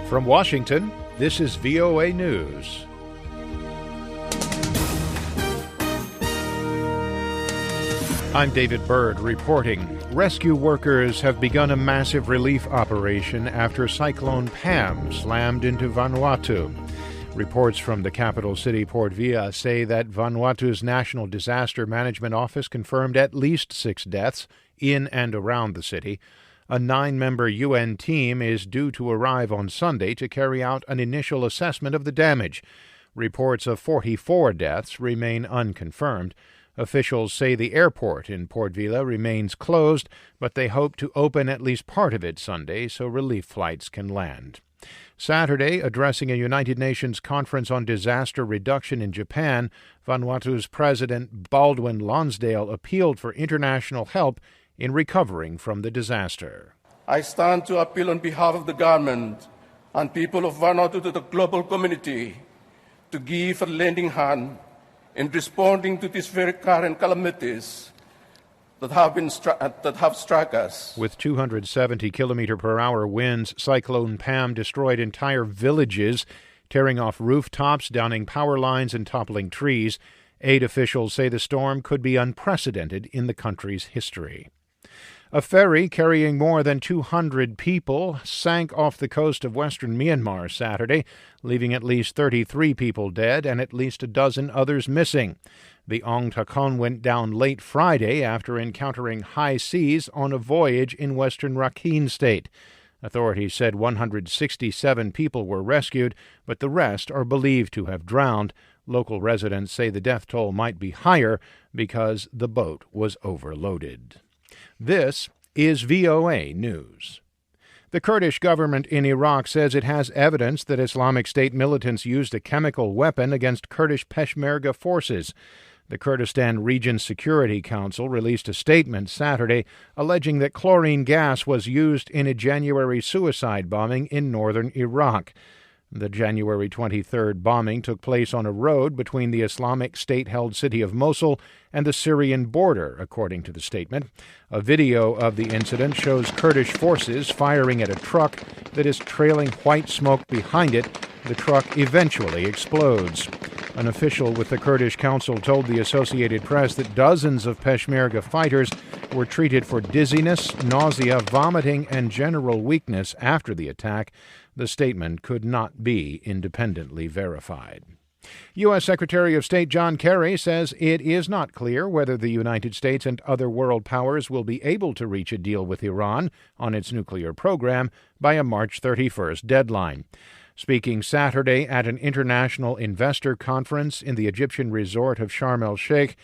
From Washington, this is VOA News. I'm David Byrd reporting. Rescue workers have begun a massive relief operation after Cyclone Pam slammed into Vanuatu. Reports from the capital city, Port Vila, say that Vanuatu's National Disaster Management Office confirmed at least 6 deaths in and around the city. A 9-member UN team is due to arrive on Sunday to carry out an initial assessment of the damage. Reports of 44 deaths remain unconfirmed. Officials say the airport in Port Vila remains closed, but they hope to open at least part of it Sunday so relief flights can land. Saturday, addressing a United Nations conference on disaster reduction in Japan, Vanuatu's President Baldwin Lonsdale appealed for international help in recovering from the disaster. I stand to appeal on behalf of the government and people of Vanuatu to the global community to give a lending hand in responding to these very current calamities that have struck us. With 270 km/h winds, Cyclone Pam destroyed entire villages, tearing off rooftops, downing power lines, and toppling trees. Aid officials say the storm could be unprecedented in the country's history. A ferry carrying more than 200 people sank off the coast of western Myanmar Saturday, leaving at least 33 people dead and at least a dozen others missing. The Ong Takon went down late Friday after encountering high seas on a voyage in western Rakhine State. Authorities said 167 people were rescued, but the rest are believed to have drowned. Local residents say the death toll might be higher because the boat was overloaded. This is VOA News. The Kurdish government in Iraq says it has evidence that Islamic State militants used a chemical weapon against Kurdish Peshmerga forces. The Kurdistan Region Security Council released a statement Saturday alleging that chlorine gas was used in a January suicide bombing in northern Iraq. The January 23rd bombing took place on a road between the Islamic State-held city of Mosul and the Syrian border, according to the statement. A video of the incident shows Kurdish forces firing at a truck that is trailing white smoke behind it. The truck eventually explodes. An official with the Kurdish Council told the Associated Press that dozens of Peshmerga fighters were treated for dizziness, nausea, vomiting, and general weakness after the attack. The statement could not be independently verified. U.S. Secretary of State John Kerry says it is not clear whether the United States and other world powers will be able to reach a deal with Iran on its nuclear program by a March 31st deadline. Speaking Saturday at an international investor conference in the Egyptian resort of Sharm el-Sheikh,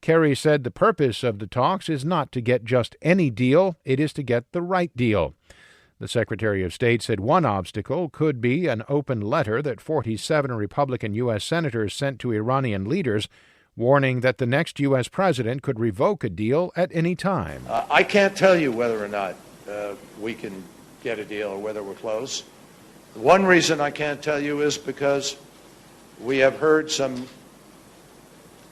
Kerry said the purpose of the talks is not to get just any deal, it is to get the right deal. The Secretary of State said one obstacle could be an open letter that 47 Republican U.S. senators sent to Iranian leaders, warning that the next U.S. president could revoke a deal at any time. I can't tell you whether or not we can get a deal or whether we're close. One reason I can't tell you is because we have heard some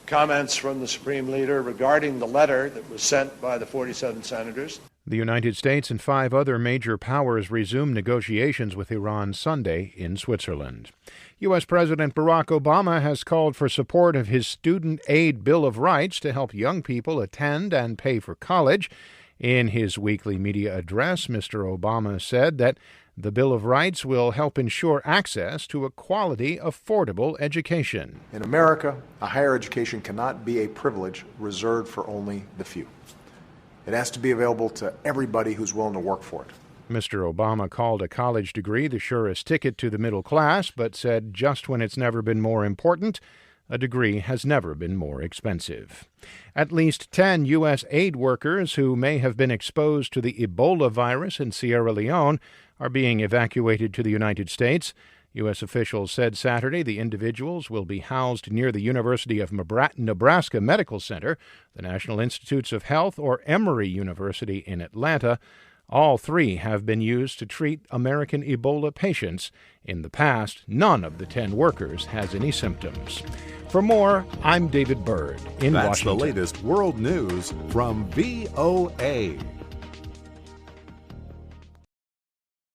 comments from the Supreme Leader regarding the letter that was sent by the 47 senators. The United States and 5 other major powers resumed negotiations with Iran Sunday in Switzerland. U.S. President Barack Obama has called for support of his Student Aid Bill of Rights to help young people attend and pay for college. In his weekly media address, Mr. Obama said that the Bill of Rights will help ensure access to a quality, affordable education. In America, a higher education cannot be a privilege reserved for only the few. It has to be available to everybody who's willing to work for it. Mr. Obama called a college degree the surest ticket to the middle class, but said just when it's never been more important, a degree has never been more expensive. At least 10 U.S. aid workers who may have been exposed to the Ebola virus in Sierra Leone are being evacuated to the United States. U.S. officials said Saturday the individuals will be housed near the University of Nebraska Medical Center, the National Institutes of Health, or Emory University in Atlanta. All 3 have been used to treat American Ebola patients. In the past, none of the 10 workers has any symptoms. For more, I'm David Byrd in Washington. That's the latest world news from VOA.